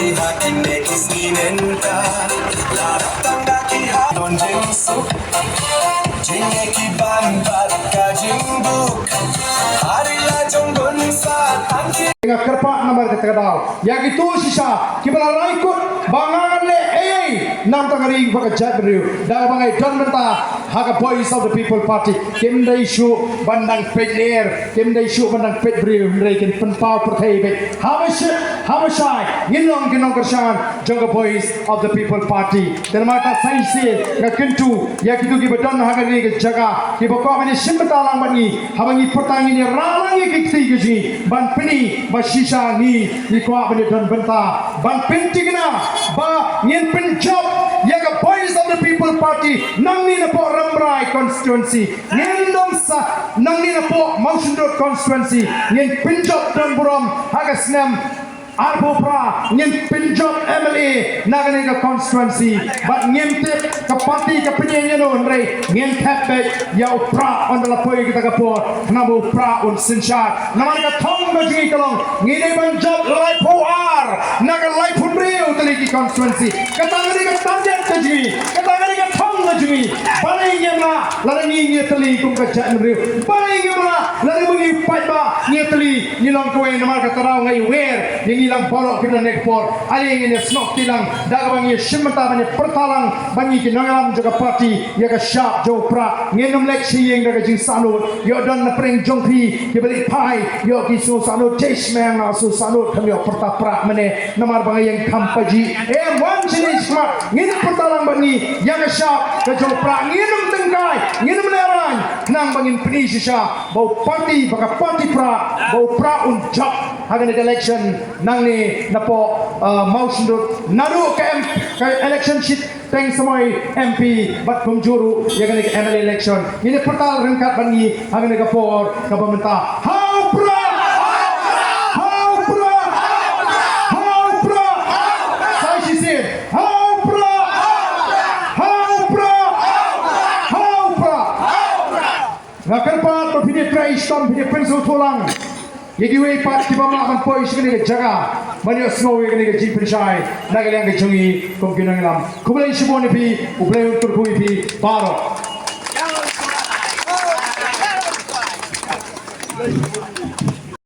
hati nekis inenta larap tangga kiha don jingsuk jingeki ban bat ka jingbuk hari la jonggon sa tangki dengan kerpak nomor ketegadaw yang itu sisa kibala raikut bangangan le nam tangari baka jadriu da bangai don benta haga voice of the people party kim dai shu bandang pedler kim dai shu bandang pedriu reikin penpau perthai be hamashai ginong kershan joga voice of the people party termata saisi ngakentu ya kitu kibadon haga ni ke jaga kibako mani simbata lang bani habangi pertangi ni ralangi kiksi giji ban pini bashisha ni ikwa bani don benta ban pentigna ba ngin penjob yaga voice of the people party nangni na po Rangbah constituency ngin domsa nangni na po Mausundot constituency ngin penjob don burom haga snam Arbopra ngin penjob MLA naganiga constituency but ngin te ka party ka penyenye no rei ngin tapbe ya upra ondala poi kita ka por nabu pra un sinshat naman ka thong ba ji kalong ngin penjob lai poar naga lai phunriu taliki constituency katangani ka tanjet ka ji katangani ka thong ka ji balai yema larangi ngi tali kum ka jan riu balai yema larangi pai ba ngi tali ni long ko naman ka tarau ngai wer lang bolok kita nek por ali ini snok tilang daga bangi shimata bani pertalang bangi kinangalam juga parti ya ka sharp jo pra ngenum lek siyeng daga jing sanut yo don na pring jongpi ke beli pai yo ki so sanut taste man na so sanut khamyo perta pra mene namar bangi yang kampaji one jenis smart ngin pertalang bangi ya ka sharp ka jo pra ngenum tengkai ngenum leran nang bangin pni sisa bau parti baka parti pra bau pra un job hagan election nang ni napo Mausundot nadu ke election sheet teng samoi MP bat kumjuru yang ni MLA election ini portal rengkat bangi hagan ka por ka pemerintah how pra sai si sin how pra ngakar pat pini praiston pini pensul tulang Yagi wei pat ki bama kan poi shikini ke jaga mani snow yagi ke jing penchai nagalang ke chungi kom kinang lam kublai shiboni pi ublai tur kui pi baro